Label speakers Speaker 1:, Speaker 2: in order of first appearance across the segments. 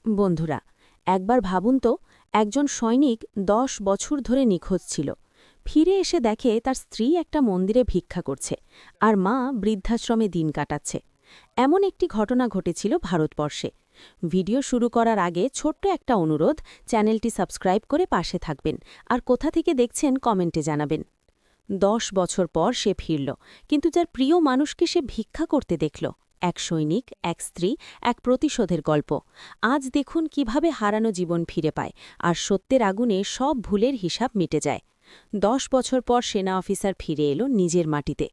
Speaker 1: বন্ধুরা, একবার ভাবুন তো, একজন সৈনিক 10 বছর ধরে নিখোঁজ ছিল। ফিরে এসে দেখে তার স্ত্রী একটা মন্দিরে ভিক্ষা করছে আর মা বৃদ্ধাশ্রমে দিন কাটাচ্ছে। এমন একটি ঘটনা ঘটেছিল ভারতবর্ষে। ভিডিও শুরু করার আগে ছোট্ট একটা অনুরোধ, চ্যানেলটি সাবস্ক্রাইব করে পাশে থাকবেন আর কোথা থেকে দেখছেন কমেন্টে জানাবেন। 10 বছর পর সে ফিরল, কিন্তু যার প্রিয় মানুষকে সে ভিক্ষা করতে দেখল। এক সৈনিক, এক স্ত্রী, এক প্রতিশোধের গল্প। আজ দেখুন কিভাবে হারানো জীবন ফিরে পায় আর সত্যের আগুনে সব ভুলের হিসাব মিটে যায়। 10 বছর পর সেনা অফিসার ফিরে এলো নিজের মাটিতে।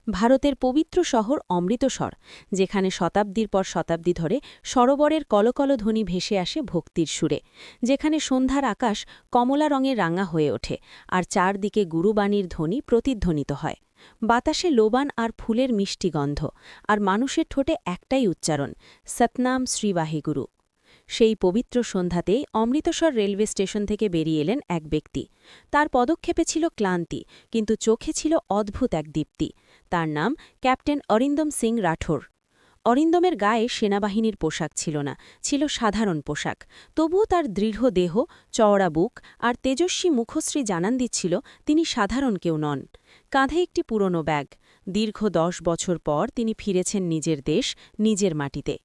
Speaker 1: ভারতের পবিত্র শহর অমৃতসর, যেখানে শতাব্দীর পর শতাব্দী ধরে সরোবরের কলকলধ্বনি ভেসে আসে ভক্তির সুরে, যেখানে সন্ধ্যার আকাশ কমলা রঙে রাঙা হয়ে ওঠে আর চারদিকে গুরুবাণীর ধ্বনি প্রতিধ্বনিত হয়। বাতাসে লোবান আর ফুলের মিষ্টি গন্ধ, আর মানুষের ঠোঁটে একটাই উচ্চারণ, সতনাম শ্রীবাহিগুরু। সেই পবিত্র সন্ধ্যাতেই অমৃতসর রেলওয়ে স্টেশন থেকে বেরিয়ে এলেন এক ব্যক্তি। তার পদক্ষেপে ছিল ক্লান্তি, কিন্তু চোখে ছিল অদ্ভুত এক দীপ্তি। তার নাম ক্যাপ্টেন অরিন্দম সিং রাঠোর। অরিন্দমের গায়ে সেনাবাহিনীর পোশাক ছিল না, ছিল সাধারণ পোশাক। তবুও তার দৃঢ় দেহ, চওড়া বুক আর তেজস্বী মুখশ্রী জানান দিচ্ছিল তিনি সাধারণ কেউ নন। কাঁধে একটি পুরনো ব্যাগ। দীর্ঘ 10 বছর পর তিনি ফিরেছেন নিজের দেশ, নিজের মাটিতে।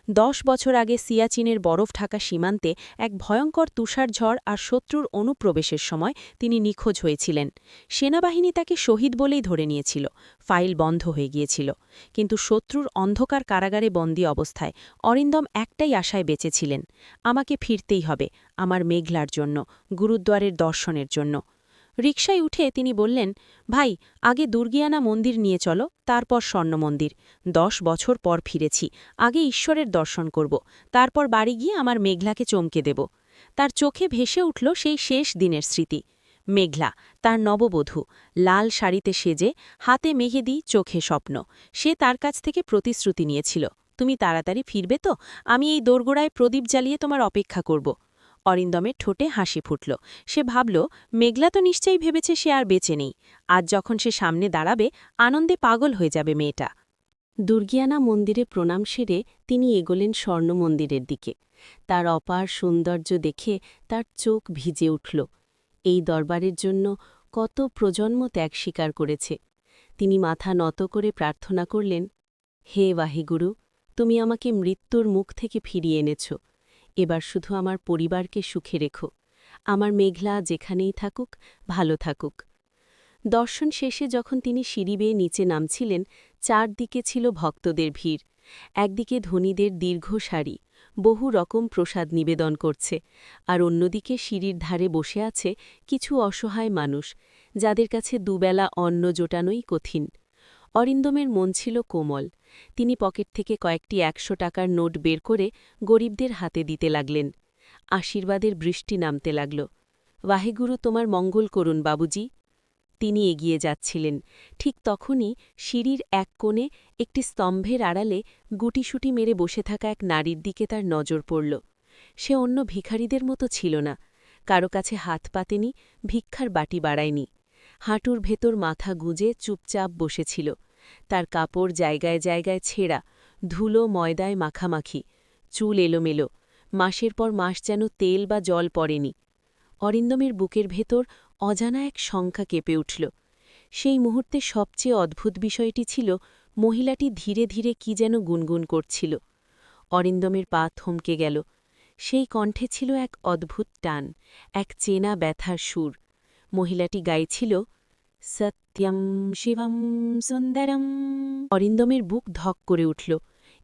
Speaker 1: 10 বছর আগে সিয়াচিনের বরফ ঢাকা সীমান্তে এক ভয়ঙ্কর তুষারঝড় আর শত্রুর অনুপ্রবেশের সময় তিনি নিখোঁজ হয়েছিলেন। সেনাবাহিনী তাকে শহীদ বলেই ধরে নিয়েছিল, ফাইল বন্ধ হয়ে গিয়েছিল। কিন্তু শত্রুর অন্ধকার কারাগারে বন্দী অবস্থায় অরিন্দম একটাই আশায় বেঁচেছিলেন, আমাকে ফিরতেই হবে, আমার মেঘলার জন্য, গুরুদ্বারের দর্শনের জন্য। রিকশায় উঠে তিনি বললেন, ভাই, আগে দুর্গিয়ানা মন্দির নিয়ে চলো, তারপর স্বর্ণ মন্দির। 10 বছর পর ফিরেছি, আগে ঈশ্বরের দর্শন করব, তারপর বাড়ি গিয়ে আমার মেঘলাকে চমকে দেব। তার চোখে ভেসে উঠল সেই শেষ দিনের স্মৃতি। মেঘলা, তার নববধূ, লাল শাড়িতে সেজে, হাতে মেহেদি, চোখে স্বপ্ন। সে তার কাছ থেকে প্রতিশ্রুতি নিয়েছিল, তুমি তাড়াতাড়ি ফিরবে তো, আমি এই দোরগোড়ায় প্রদীপ জ্বালিয়ে তোমার অপেক্ষা করব। অরিন্দমের ঠোঁটে হাসি ফুটল। সে ভাবল, মেঘলা তো নিশ্চয়ই ভেবেছে সে আর বেঁচে নেই। আজ যখন সে সামনে দাঁড়াবে, আনন্দে পাগল হয়ে যাবে মেয়েটা। দুর্গিয়ানা মন্দিরে প্রণাম সেরে তিনি এগোলেন স্বর্ণ মন্দিরের দিকে। তার অপার সৌন্দর্য দেখে তার চোখ ভিজে উঠল। এই দরবারের জন্য কত প্রজন্ম ত্যাগ স্বীকার করেছে। তিনি মাথা নত করে প্রার্থনা করলেন, হে ওয়াহিগুরু, তুমি আমাকে মৃত্যুর মুখ থেকে ফিরিয়ে এনেছ। এবার শুধু আমার পরিবারকে সুখে রেখো। আমার মেঘলা যেখানেই থাকুক, ভালো থাকুক। দর্শন শেষে যখন তিনি সিঁড়ি বেয়ে নিচে নামছিলেন, চারদিকে ছিল ভক্তদের ভিড়। একদিকে ধনীদের দীর্ঘ সারি, বহু রকম প্রসাদ নিবেদন করছে, আর অন্যদিকে সিঁড়ির ধারে বসে আছে কিছু অসহায় মানুষ, যাদের কাছে দুবেলা অন্ন জোটানোই কঠিন। অরিন্দমের মন ছিল কোমল। তিনি পকেট থেকে কয়েকটি 100 টাকার নোট বের করে গরিবদের হাতে দিতে লাগলেন। আশীর্বাদের বৃষ্টি নামতে লাগল। ওয়াহেগুরু, তোমার মঙ্গল করুন বাবুজি। তিনি এগিয়ে যাচ্ছিলেন। ঠিক তখনই সিঁড়ির এক কোণে একটি স্তম্ভের আড়ালে গুটিসুটি মেরে বসে থাকা এক নারীর দিকে তার নজর পড়ল। সে অন্য ভিখারিদের মতো ছিল না, কারো কাছে হাত পাতেনি, ভিক্ষার বাটি বাড়ায়নি। হাঁটুর ভেতর মাথা গুঁজে চুপচাপ বসেছিল। তার কাপড় জায়গায় জায়গায় ছেঁড়া, ধুলো ময়দায় মাখামাখি, চুল এলোমেলো, মাসের পর মাস যেন তেল বা জল পড়েনি। অরিন্দমের বুকের ভেতর অজানা এক শঙ্কা কেঁপে উঠল। সেই মুহূর্তে সবচেয়ে অদ্ভুত বিষয়টি ছিল, মহিলাটি ধীরে ধীরে কি যেন গুনগুন করছিল। অরিন্দমের পা থমকে গেল। সেই কণ্ঠে ছিল এক অদ্ভুত টান, এক চেনা ব্যথার সুর। মহিলাটি গাইছিল, সত্যম শিবম সুন্দরম। অরিন্দমের বুক ধক করে উঠল।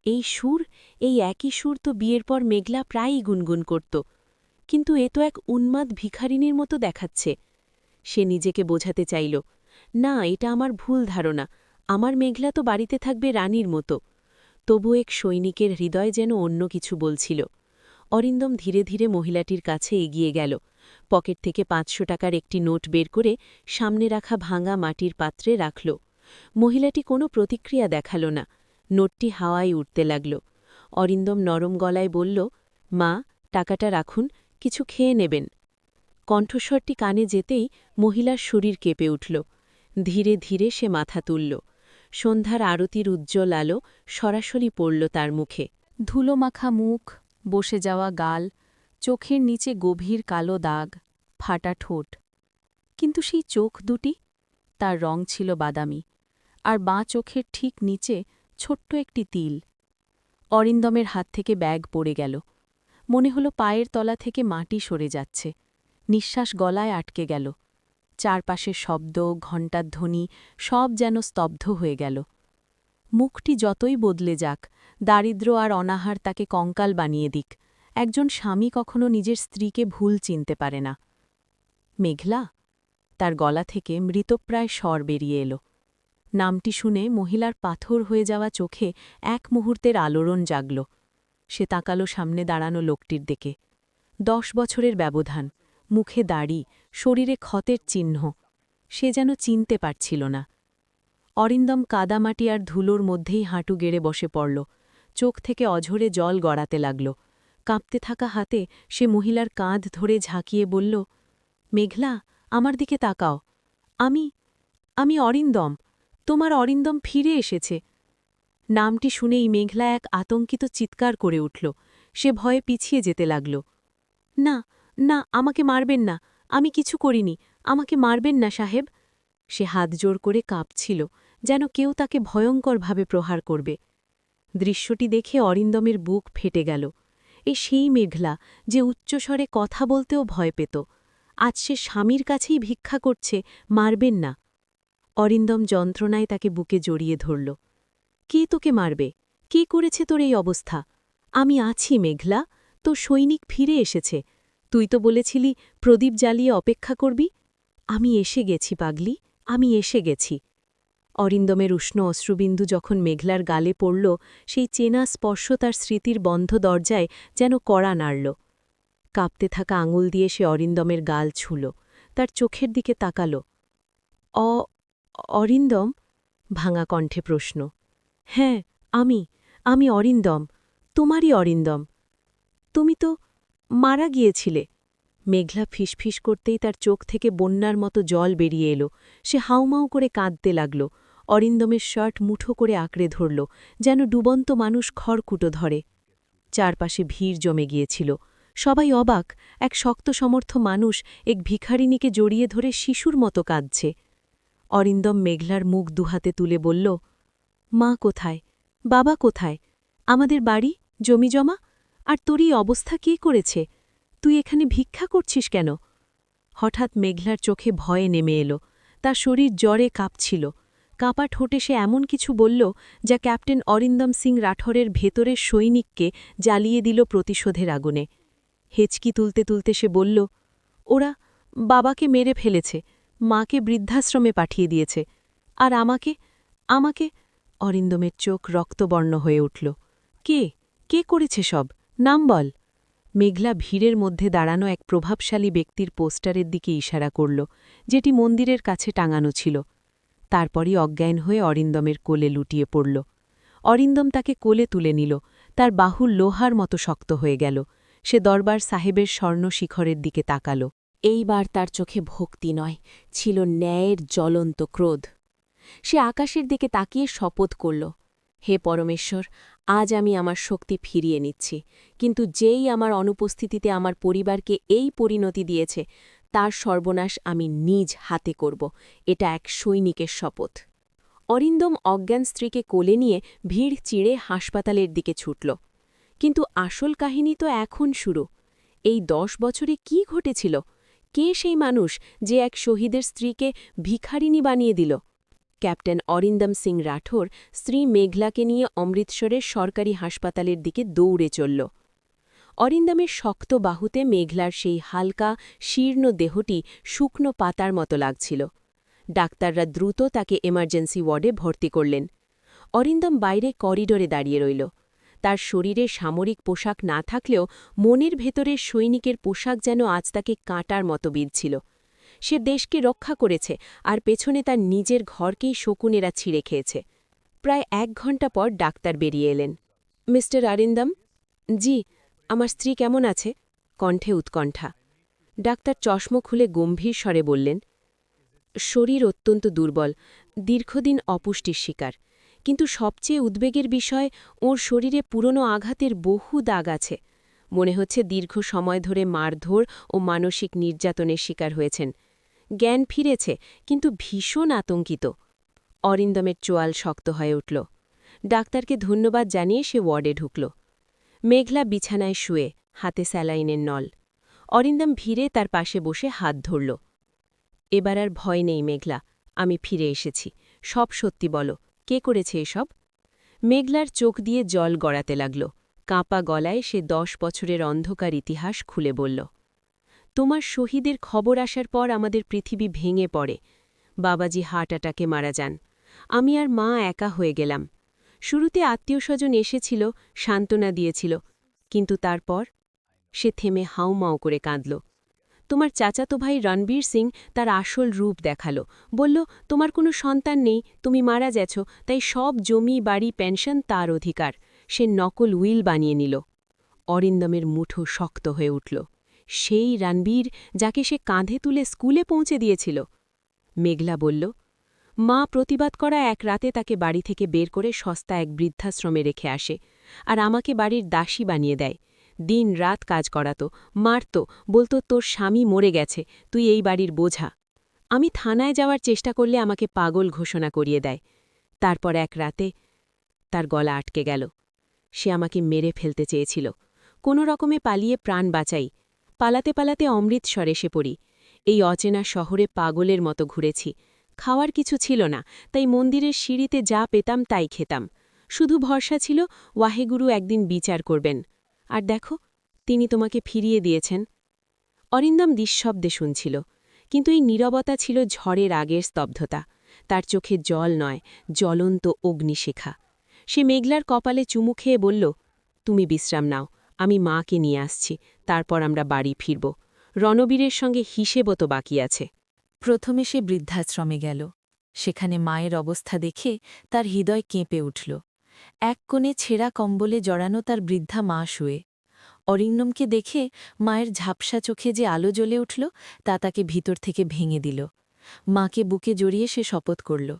Speaker 1: এই সুর, এই একই সুর তো বিয়ের পর মেঘলা প্রায়ই গুনগুন করত। কিন্তু এ তো এক উন্মাদ ভিখারিনীর মতো দেখাচ্ছে। সে নিজেকে বোঝাতে চাইল, না, এটা আমার ভুল ধারণা, আমার মেঘলা তো বাড়িতে থাকবে রানীর মতো। তবু এক সৈনিকের হৃদয় যেন অন্য কিছু বলছিল। অরিন্দম ধীরে ধীরে মহিলাটির কাছে এগিয়ে গেল। পকেট থেকে 500 টাকার একটি নোট বের করে সামনে রাখা ভাঙা মাটির পাত্রে রাখল। মহিলাটি কোনো প্রতিক্রিয়া দেখাল না। নোটটি হাওয়ায় উঠতে লাগল। অরিন্দম নরম গলায় বলল, মা, টাকাটা রাখুন, কিছু খেয়ে নেবেন। কণ্ঠস্বরটি কানে যেতেই মহিলার শরীর কেঁপে উঠল। ধীরে ধীরে সে মাথা তুলল। সন্ধ্যার আরতির উজ্জ্বল আলো সরাসরি পড়ল তার মুখে। ধুলোমাখা মুখ, বসে যাওয়া গাল, চোখের নিচে গভীর কালো দাগ, ফাটা ঠোঁট। কিন্তু সেই চোখ দুটি, তার রং ছিল বাদামি, আর বাঁ চোখের ঠিক নিচে ছোট্ট একটি তিল। অরিন্দমের হাত থেকে ব্যাগ পড়ে গেল। মনে হলো পায়ের তলা থেকে মাটি সরে যাচ্ছে। নিঃশ্বাস গলায় আটকে গেল। চারপাশের শব্দ, ঘণ্টার ধ্বনি সব যেন স্তব্ধ হয়ে গেল। মুখটি যতই বদলে যাক, দারিদ্র্য আর অনাহার তাকে কঙ্কাল বানিয়ে দিক, একজন স্বামী কখনো নিজের স্ত্রীকে ভুল চিনতে পারে না। মেঘলা? তার গলা থেকে মৃতপ্রায় স্বর বেরিয়ে এলো। নামটি শুনে মহিলার পাথর হয়ে যাওয়া চোখে এক মুহূর্তের আলোড়ন জাগল। সে তাকালো সামনে দাঁড়ানো লোকটির দিকে। 10 বছরের ব্যবধান, মুখে দাড়ি, শরীরে ক্ষতের চিহ্ন। সে যেন চিনতে পারছিল না। অরিন্দম কাদামাটি আর ধুলোর মধ্যেই হাঁটু গেড়ে বসে পড়ল। চোখ থেকে অঝরে জল গড়াতে লাগল। কাঁপতে থাকা হাতে সে মহিলার কাঁধ ধরে ঝাঁকিয়ে বলল, মেঘলা, আমার দিকে তাকাও। আমি অরিন্দম। তোমার অরিন্দম ফিরে এসেছে। নামটি শুনেই মেঘলা এক আতঙ্কিত চিৎকার করে উঠল। সে ভয়ে পিছিয়ে যেতে লাগল। না, না, আমাকে মারবেন না। আমি কিছু করিনি। আমাকে মারবেন না, সাহেব। সে হাত জোর করে কাঁপছিল, যেন কেউ তাকে ভয়ঙ্করভাবে প্রহার করবে। দৃশ্যটি দেখে অরিন্দমের বুক ফেটে গেল। সেই মেঘলা, যে উচ্চস্বরে কথা বলতেও ভয় পেত, আজ সে স্বামীর কাছেই ভিক্ষা করছে, মারবেন না। অরিন্দম যন্ত্রণায় তাকে বুকে জড়িয়ে ধরল। কে তোকে মারবে? কে করেছে তোর এই অবস্থা? আমি আছি মেঘলা, তোর সৈনিক ফিরে এসেছে। তুই তো বলেছিলি প্রদীপ জ্বালিয়ে অপেক্ষা করবি। আমি এসে গেছি পাগলি, আমি এসে গেছি। অরিন্দমের উষ্ণ অশ্রুবিন্দু যখন মেঘলার গালে পড়ল, সেই চেনা স্পর্শ তার স্মৃতির বন্ধ দরজায় যেন কড়া নাড়ল। কাঁপতে থাকা আঙুল দিয়ে সে অরিন্দমের গাল ছুঁল, তার চোখের দিকে তাকাল। অরিন্দম? ভাঙা কণ্ঠে প্রশ্ন। হ্যাঁ, আমি অরিন্দম, তোমারই অরিন্দম। তুমি তো মারা গিয়েছিলে। মেঘলা ফিসফিস করতেই তার চোখ থেকে বন্যার মতো জল বেরিয়ে এলো। সে হাউমাউ করে কাঁদতে লাগল। অরিন্দমের শার্ট মুঠো করে আঁকড়ে ধরল, যেন ডুবন্ত মানুষ খড়কুটো ধরে। চারপাশে ভিড় জমে গিয়েছিল। সবাই অবাক, এক শক্ত সমর্থ মানুষ এক ভিখারিনীকে জড়িয়ে ধরে শিশুর মতো কাঁদছে। অরিন্দম মেঘলার মুখ দুহাতে তুলে বলল, মা কোথায়? বাবা কোথায়? আমাদের বাড়ি, জমিজমা? আর তোরই অবস্থা কে করেছে? তুই এখানে ভিক্ষা করছিস কেন? হঠাৎ মেঘলার চোখে ভয়ে নেমে এলো। তার শরীর জ্বরে কাঁপছিল। কাঁপা ঠোঁটে সে এমন কিছু বলল, যা ক্যাপ্টেন অরিন্দম সিং রাঠোরের ভেতরের সৈনিককে জ্বালিয়ে দিল প্রতিশোধের আগুনে। হেঁচকি তুলতে তুলতে সে বলল, ওরা বাবাকে মেরে ফেলেছে, মাকে বৃদ্ধাশ্রমে পাঠিয়ে দিয়েছে। আর আমাকে অরিন্দমের চোখ রক্তবর্ণ হয়ে উঠল। কে করেছে সব? নাম বল। মেঘলা ভিড়ের মধ্যে দাঁড়ানো এক প্রভাবশালী ব্যক্তির পোস্টারের দিকে ইশারা করল, যেটি মন্দিরের কাছে টাঙানো ছিল। তারপরই অজ্ঞান হয়ে অরিন্দমের কোলে লুটিয়ে পড়ল। অরিন্দম তাকে কোলে তুলে নিল। তার বাহুর লোহার মতো শক্ত হয়ে গেল। সে দরবার সাহেবের স্বর্ণ শিখরের দিকে তাকাল। এইবার তার চোখে ভক্তি নয়, ছিল ন্যায়ের জ্বলন্ত ক্রোধ। সে আকাশের দিকে তাকিয়ে শপথ করল, হে পরমেশ্বর, আজ আমি আমার শক্তি ফিরিয়ে নিচ্ছি, কিন্তু যেই আমার অনুপস্থিতিতে আমার পরিবারকে এই পরিণতি দিয়েছে, তার সর্বনাশ আমি নিজ হাতে করব। এটা এক সৈনিকের শপথ। অরিন্দম অজ্ঞান স্ত্রীকে কোলে নিয়ে ভিড় চিড়ে হাসপাতালের দিকে ছুটল। কিন্তু আসল কাহিনী তো এখন শুরু। এই 10 বছরে কি ঘটেছিল? কে সেই মানুষ যে এক শহীদের স্ত্রীকে ভিখারিনী বানিয়ে দিল? ক্যাপ্টেন অরিন্দম সিং রাঠোর স্ত্রী মেঘলাকে নিয়ে অমৃতসরের সরকারি হাসপাতালের দিকে দৌড়ে চলল। অরিন্দমের শক্ত বাহুতে মেঘলার সেই হালকা, শীর্ণ দেহটি শুকনো পাতার মতো লাগছিল। ডাক্তাররা দ্রুত তাকে এমার্জেন্সি ওয়ার্ডে ভর্তি করলেন। অরিন্দম বাইরে করিডোরে দাঁড়িয়ে রইল। তার শরীরে সামরিক পোশাক না থাকলেও মনের ভেতরের সৈনিকের পোশাক যেন আজ তাকে কাঁটার মতো বিঁধছিল। সে দেশকে রক্ষা করেছে, আর পেছনে তার নিজের ঘরকেই শকুনেরা ছিঁড়ে খেয়েছে। প্রায় 1 ঘণ্টা পর ডাক্তার বেরিয়ে এলেন। মিস্টার অরিন্দম? জি। আমার স্ত্রী কেমন আছে? কণ্ঠে উৎকণ্ঠা। ডাক্তার চশমা খুলে গম্ভীর স্বরে বললেন, শরীর অত্যন্ত দুর্বল, দীর্ঘদিন অপুষ্টির শিকার। কিন্তু সবচেয়ে উদ্বেগের বিষয়, ওর শরীরে পুরনো আঘাতের বহু দাগ আছে। মনে হচ্ছে দীর্ঘ সময় ধরে মারধর ও মানসিক নির্যাতনের শিকার হয়েছেন। জ্ঞান ফিরেছে, কিন্তু ভীষণ আতঙ্কিত। অরিন্দমের চোয়াল শক্ত হয়ে উঠল। ডাক্তারকে ধন্যবাদ জানিয়ে সে ওয়ার্ডে ঢুকল। মেঘলা বিছানায় শুয়ে, হাতে স্যালাইনের নল। অরিন্দম ভিড়ে তার পাশে বসে হাত ধরল। এবার আর ভয় নেই মেঘলা, আমি ফিরে এসেছি। সব সত্যি বলো, কে করেছে এসব? মেঘলার চোখ দিয়ে জল গড়াতে লাগল। কাঁপা গলায় সে 10 বছরের অন্ধকার ইতিহাস খুলে বলল। তোমার শহীদের খবর আসার পর আমাদের পৃথিবী ভেঙে পড়ে। বাবাজি হার্ট অ্যাটাকে মারা যান। আমি আর মা একা হয়ে গেলাম। শুরুতে আত্মীয়স্বজন এসেছিল, সান্ত্বনা দিয়েছিল, কিন্তু তারপর সে থেমে হাউমাউ করে কাঁদল। তোমার চাচাতো ভাই রণবীর সিং তার আসল রূপ দেখাল। বলল, তোমার কোনো সন্তান নেই, তুমি মারা গেছ, তাই সব জমি বাড়ি পেনশন তার অধিকার। সে নকল উইল বানিয়ে নিল। অরিন্দমের মুঠো শক্ত হয়ে উঠল। সেই রণবীর, যাকে সে কাঁধে তুলে স্কুলে পৌঁছে দিয়েছিল। মেঘলা বলল, মা প্রতিবাদ করা এক রাতে তাকে বাড়ি থেকে বের করে সস্তা এক বৃদ্ধাশ্রমে রেখে আসে, আর আমাকে বাড়ির দাসী বানিয়ে দেয়। দিন রাত কাজ করাতো, মারত, বলতো তোর স্বামী মরে গেছে, তুই এই বাড়ির বোঝা। আমি থানায় যাওয়ার চেষ্টা করলে আমাকে পাগল ঘোষণা করিয়ে দেয়। তারপর এক রাতে তার গলা আটকে গেল। সে আমাকে মেরে ফেলতে চেয়েছিল। কোনো রকমে পালিয়ে প্রাণ বাঁচাই। পালাতে পালাতে অমৃতসর এসে পড়ি। এই অচেনা শহরে পাগলের মতো ঘুরেছি। খাওয়ার কিছু ছিল না, তাই মন্দিরের সিঁড়িতে যা পেতাম তাই খেতাম। শুধু ভরসা ছিল ওয়াহেগুরু একদিন বিচার করবেন। আর দেখো, তিনি তোমাকে ফিরিয়ে দিয়েছেন। অরিন্দম নিঃশব্দে শুনছিল, কিন্তু এই নীরবতা ছিল ঝড়ের আগের স্তব্ধতা। তার চোখে জল নয়, জ্বলন্ত অগ্নিশেখা। সে মেঘলার কপালে চুমু খেয়ে বলল, তুমি বিশ্রাম নাও, আমি মাকে নিয়ে আসছি, তারপর আমরা বাড়ি ফিরব। রণবীরের সঙ্গে হিসেবও তো বাকি আছে।
Speaker 2: প্রথমে সে বৃদ্ধাশ্রমে গেল। সেখানে মায়ের অবস্থা দেখে তার হৃদয় কেঁপে উঠল। এক কোণে ছেঁড়া কম্বলে জড়ানো তার বৃদ্ধা মা শুয়ে। অরিন্দমকে দেখে মায়ের ঝাপসা চোখে যে আলো জ্বলে উঠল, তা তাকে ভিতর থেকে ভেঙে দিল। মাকে বুকে জড়িয়ে সে শপথ করল,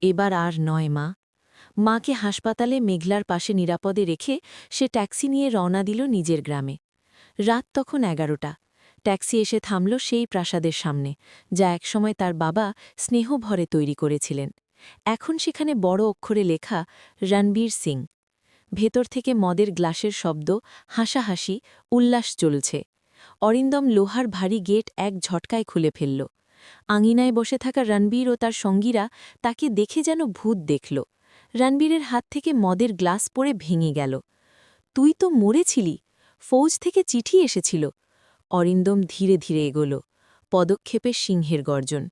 Speaker 2: এবার আর নয় মা। মাকে হাসপাতালে মেঘলার পাশে নিরাপদে রেখে সে ট্যাক্সি নিয়ে রওনা দিল নিজের গ্রামে। রাত তখন 11টা। ট্যাক্সি এসে থামল সেই প্রাসাদের সামনে, যা একসময় তার বাবা স্নেহভরে তৈরি করেছিলেন। এখন সেখানে বড় অক্ষরে লেখা রণবীর সিং। ভেতর থেকে মদের গ্লাসের শব্দ, হাসাহাসি, উল্লাস চলছে। অরিন্দম লোহার ভারী গেট এক ঝটকায় খুলে ফেলল। আঙিনায় বসে থাকা রণবীর ও তার সঙ্গীরা তাকে দেখে যেন ভূত দেখল। রণবীরের হাত থেকে মদের গ্লাস পড়ে ভেঙে গেল। তুই তো মরেছিলি, ফৌজ থেকে চিঠি এসেছিল। অরিন্দম ধীরে ধীরে এগোল, পদক্ষেপে সিংহের গর্জন।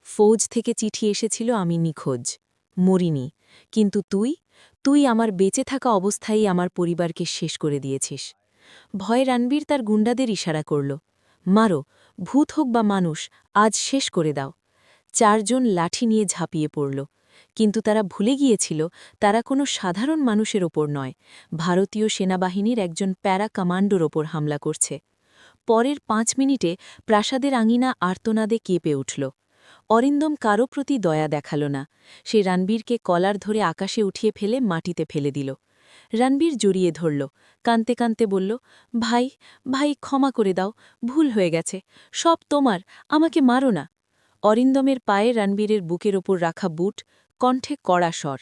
Speaker 2: ফৌজ থেকে চিঠি এসেছিল, আমি নিখোঁজ, মরিনি। কিন্তু তুই আমার বেঁচে থাকা অবস্থায় আমার পরিবারকে শেষ করে দিয়েছিস। ভয়ে রণবীর তার গুন্ডাদের ইশারা করল, মারো, ভূত হোক বা মানুষ, আজ শেষ করে দাও। 4 জন লাঠি নিয়ে ঝাঁপিয়ে পড়ল, কিন্তু তারা ভুলে গিয়েছিল তারা কোনো সাধারণ মানুষের ওপর নয়, ভারতীয় সেনাবাহিনীর একজন প্যারা কমান্ডোর ওপর হামলা করছে। পরের 5 মিনিটে প্রাসাদের আঙিনা আর্তনাদে কেঁপে উঠল। অরিন্দম কারো প্রতি দয়া দেখাল না। সে রণবীরকে কলার ধরে আকাশে উঠিয়ে ফেলে মাটিতে ফেলে দিল। রণবীর জড়িয়ে ধরল, কাঁদতে কাঁদতে বলল, ভাই, ভাই, ক্ষমা করে দাও, ভুল হয়ে গেছে, সব তোমার, আমাকে মারো না। অরিন্দমের পায়ে রণবীরের বুকের ওপর রাখা বুট, কণ্ঠে কড়া স্বর,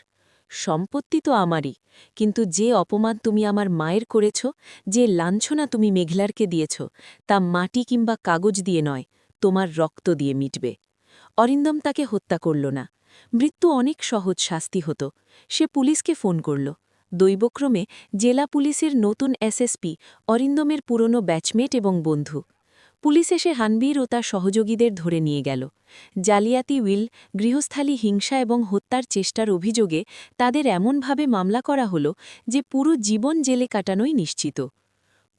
Speaker 2: সম্পত্তি তো আমারই, কিন্তু যে অপমান তুমি আমার মায়ের করেছ, যে লাঞ্ছনা তুমি মেঘলারকে দিয়েছ, তা মাটি কিংবা কাগজ দিয়ে নয়, তোমার রক্ত দিয়ে মিটবে। অরিন্দম তাকে হত্যা করল না। মৃত্যু অনেক সহজ শাস্তি হতো। সে পুলিশকে ফোন করল। দৈবক্রমে জেলা পুলিশের নতুন এসএসপি অরিন্দমের পুরনো ব্যাচমেট এবং বন্ধু। পুলিশ এসে রণবীর ও তার সহযোগীদের ধরে নিয়ে গেল। জালিয়াতি উইল, গৃহস্থালী হিংসা এবং হত্যার চেষ্টার অভিযোগে তাদের এমনভাবে মামলা করা হল যে পুরো জীবন জেলে কাটানোই নিশ্চিত।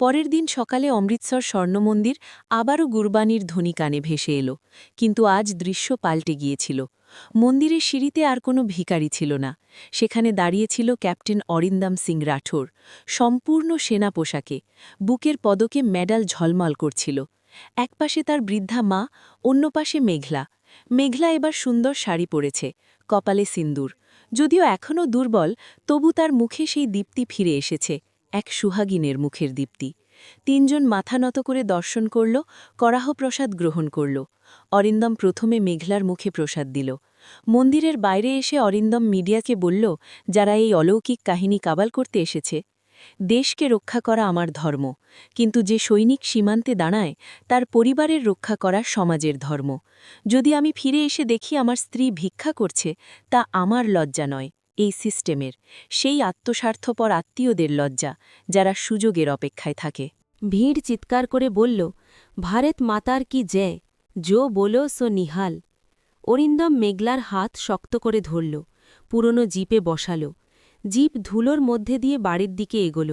Speaker 2: পরের দিন সকালে অমৃতসর স্বর্ণমন্দির আবারও গুরবানির ধ্বনি কানে ভেসে এলো, কিন্তু আজ দৃশ্য পাল্টে গিয়েছিল। মন্দিরের সিঁড়িতে আর কোনো ভিখারি ছিল না। সেখানে দাঁড়িয়েছিল ক্যাপ্টেন অরিন্দম সিং রাঠোর, সম্পূর্ণ সেনা পোশাকে, বুকের পদকে মেডাল ঝলমল করছিল। একপাশে তার বৃদ্ধা মা, অন্য পাশে মেঘলা। মেঘলা এবার সুন্দর শাড়ি পরেছে, কপালে সিন্দুর। যদিও এখনও দুর্বল, তবু তার মুখে সেই দীপ্তি ফিরে এসেছে, এক সুহাগিনের মুখের দীপ্তি। তিনজন মাথা নত করে দর্শন করল, করাহ প্রসাদ গ্রহণ করল। অরিন্দম প্রথমে মেঘলার মুখে প্রসাদ দিল। মন্দিরের বাইরে এসে অরিন্দম মিডিয়াকে বলল, যারা এই অলৌকিক কাহিনী কাবাল করতে এসেছে, দেশকে রক্ষা করা আমার ধর্ম, কিন্তু যে সৈনিক সীমান্তে দাঁড়ায় তার পরিবারের রক্ষা করা সমাজের ধর্ম। যদি আমি ফিরে এসে দেখি আমার স্ত্রী ভিক্ষা করছে, তা আমার লজ্জা নয়, এই সিস্টেমের, সেই আত্মস্বার্থপর আত্মীয়দের লজ্জা, যারা সুযোগের অপেক্ষায় থাকে।
Speaker 1: ভিড় চিৎকার করে বলল, ভারত মাতার কি জয়, জো বলো সো নিহাল। অরিন্দম মেঘলার হাত শক্ত করে ধরল, পুরনো জিপে বসাল। জিপ ধুলোর মধ্যে দিয়ে বাড়ির দিকে এগোল।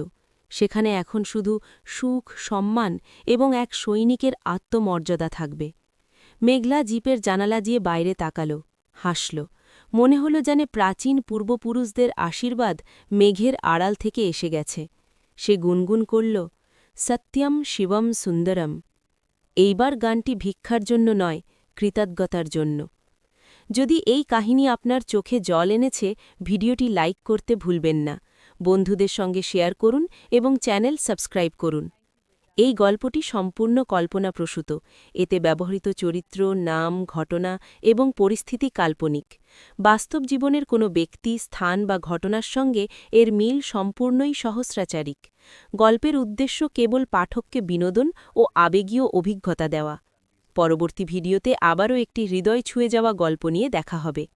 Speaker 1: সেখানে এখন শুধু সুখ, সম্মান এবং এক সৈনিকের আত্মমর্যাদা থাকবে। মেঘলা জিপের জানালা দিয়ে বাইরে তাকাল, হাসল। মনে হল যেন প্রাচীন পূর্বপুরুষদের আশীর্বাদ মেঘের আড়াল থেকে এসে গেছে। সে গুনগুন করল, সত্যম শিবম সুন্দরম। এইবার গানটি ভিক্ষার জন্য নয়, কৃতজ্ঞতার জন্য। যদি এই কাহিনী আপনার চোখে জল এনেছে, ভিডিওটি লাইক করতে ভুলবেন না, বন্ধুদের সঙ্গে শেয়ার করুন এবং চ্যানেল সাবস্ক্রাইব করুন। এই গল্পটি সম্পূর্ণ কল্পনাপ্রসূত। এতে ব্যবহৃত চরিত্র, নাম, ঘটনা এবং পরিস্থিতি কাল্পনিক। বাস্তব জীবনের কোনো ব্যক্তি, স্থান বা ঘটনার সঙ্গে এর মিল সম্পূর্ণই সহস্রাচারিক। গল্পের উদ্দেশ্য কেবল পাঠককে বিনোদন ও আবেগীয় অভিজ্ঞতা দেওয়া। পরবর্তী ভিডিওতে আবারও একটি হৃদয় ছুঁয়ে যাওয়া গল্প নিয়ে দেখা হবে।